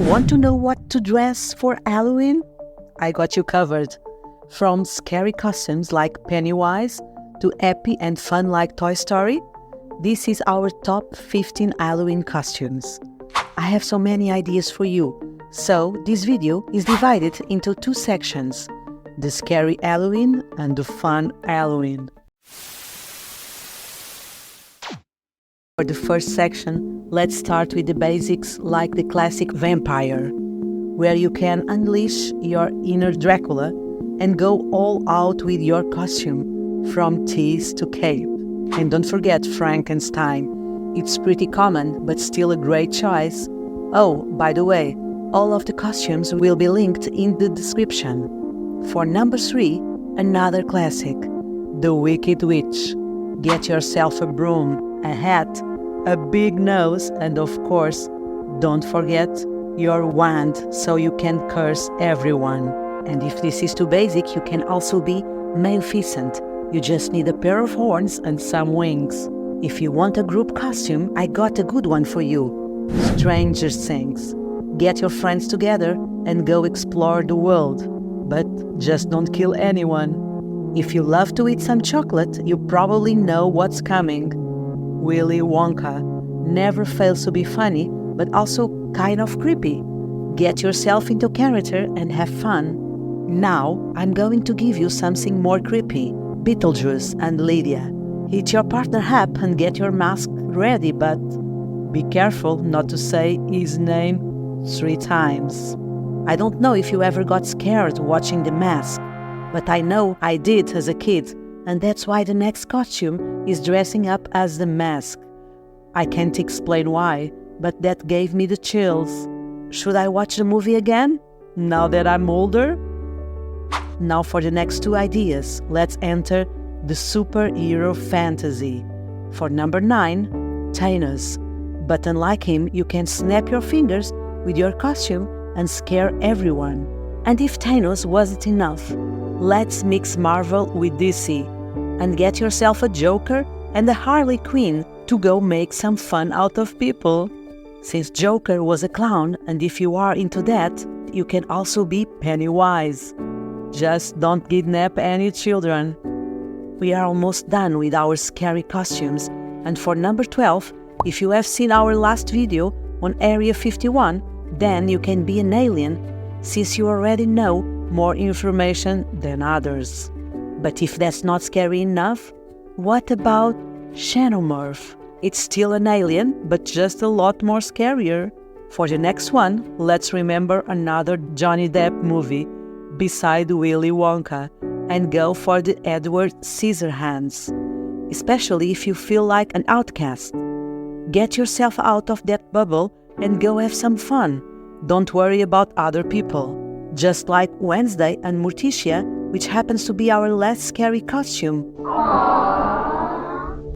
Want to know what to dress for Halloween? I got you covered. From scary costumes like Pennywise to happy and fun like Toy Story, this is our top 15 Halloween costumes. I have so many ideas for you, so this video is divided into two sections: the scary Halloween and the fun Halloween. For the first section, let's start with the basics like the classic vampire, where you can unleash your inner Dracula and go all out with your costume, from teeth to cape. And don't forget Frankenstein. It's pretty common, but still a great choice. Oh, by the way, all of the costumes will be linked in the description. For number 3, another classic, the Wicked Witch. Get yourself a broom, a hat, a big nose, and of course, don't forget your wand so you can curse everyone. And if this is too basic, you can also be Maleficent. You just need a pair of horns and some wings. If you want a group costume, I got a good one for you. Stranger Things. Get your friends together and go explore the world. But just don't kill anyone. If you love to eat some chocolate, you probably know what's coming. Willy Wonka never fails to be funny, but also kind of creepy. Get yourself into character and have fun. Now, I'm going to give you something more creepy. Beetlejuice and Lydia. Hit your partner up and get your mask ready, but be careful not to say his name 3 times. I don't know if you ever got scared watching The Mask, but I know I did as a kid, and that's why the next costume is dressing up as the mask. I can't explain why, but that gave me the chills. Should I watch the movie again, now that I'm older? Now for the next 2 ideas, let's enter the superhero fantasy. For number 9, Thanos. But unlike him, you can snap your fingers with your costume and scare everyone. And if Thanos wasn't enough, let's mix Marvel with DC and get yourself a Joker and a Harley Quinn to go make some fun out of people. Since Joker was a clown, and if you are into that, you can also be Pennywise. Just don't kidnap any children. We are almost done with our scary costumes, and for number 12, if you have seen our last video on Area 51, then you can be an alien, since you already know more information than others. But if that's not scary enough, what about Xenomorph? It's still an alien, but just a lot more scarier. For the next one, let's remember another Johnny Depp movie beside Willy Wonka and go for the Edward Scissorhands, especially if you feel like an outcast. Get yourself out of that bubble and go have some fun. Don't worry about other people. Just like Wednesday and Morticia, which happens to be our last scary costume.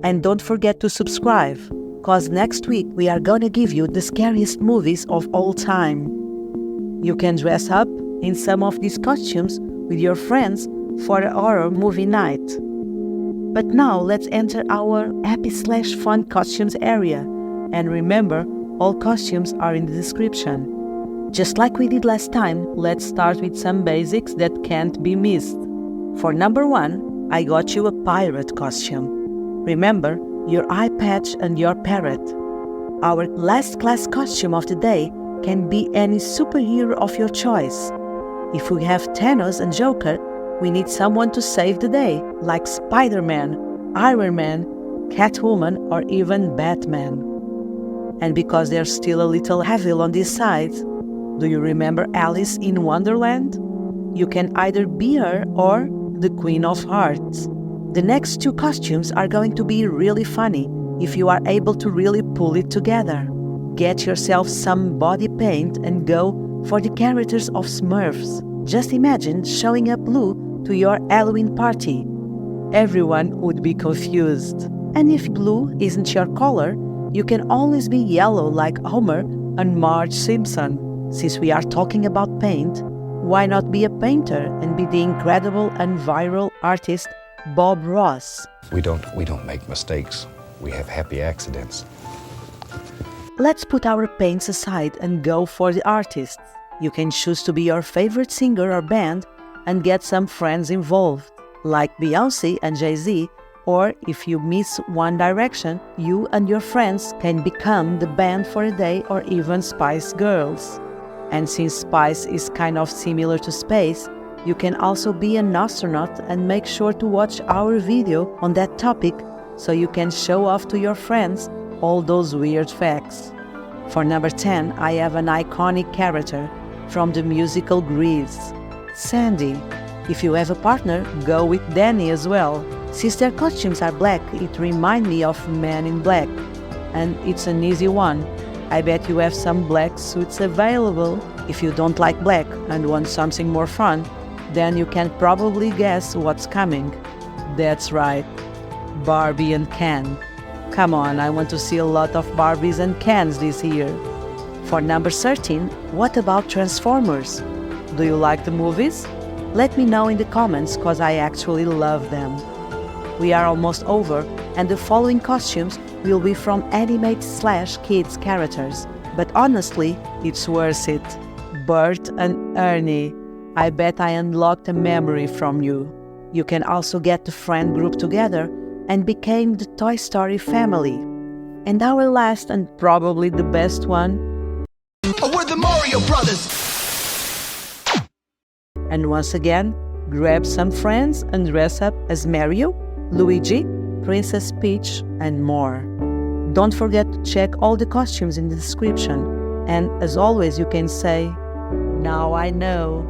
And don't forget to subscribe, cause next week we are gonna give you the scariest movies of all time. You can dress up in some of these costumes with your friends for a horror movie night. But now let's enter our happy/fun costumes area. And remember, all costumes are in the description. Just like we did last time, let's start with some basics that can't be missed. For number 1, I got you a pirate costume. Remember, your eye patch and your parrot. Our last class costume of the day can be any superhero of your choice. If we have Thanos and Joker, we need someone to save the day, like Spider-Man, Iron Man, Catwoman, or even Batman. And because they're still a little heavy on this side, do you remember Alice in Wonderland? You can either be her or the Queen of Hearts. The next 2 costumes are going to be really funny if you are able to really pull it together. Get yourself some body paint and go for the characters of Smurfs. Just imagine showing up blue to your Halloween party. Everyone would be confused. And if blue isn't your color, you can always be yellow like Homer and Marge Simpson. Since we are talking about paint, why not be a painter and be the incredible and viral artist Bob Ross? We don't make mistakes. We have happy accidents. Let's put our paints aside and go for the artists. You can choose to be your favorite singer or band and get some friends involved, like Beyoncé and Jay-Z, or if you miss One Direction, you and your friends can become the band for a day or even Spice Girls. And since Spice is kind of similar to space, you can also be an astronaut and make sure to watch our video on that topic so you can show off to your friends all those weird facts. For number 10, I have an iconic character from the musical Grease, Sandy. If you have a partner, go with Danny as well. Since their costumes are black, it reminds me of Men in Black. And it's an easy one. I bet you have some black suits available. If you don't like black and want something more fun, then you can probably guess what's coming. That's right, Barbie and Ken. Come on, I want to see a lot of Barbies and Kens this year. For number 13, what about Transformers? Do you like the movies? Let me know in the comments cause I actually love them. We are almost over and the following costumes will be from animate/kids characters. But honestly, it's worth it. Bert and Ernie. I bet I unlocked a memory from you. You can also get the friend group together and became the Toy Story family. And our last and probably the best one, we're the Mario Brothers! And once again, grab some friends and dress up as Mario, Luigi, Princess Peach, and more. Don't forget to check all the costumes in the description. And as always, you can say, "Now I know."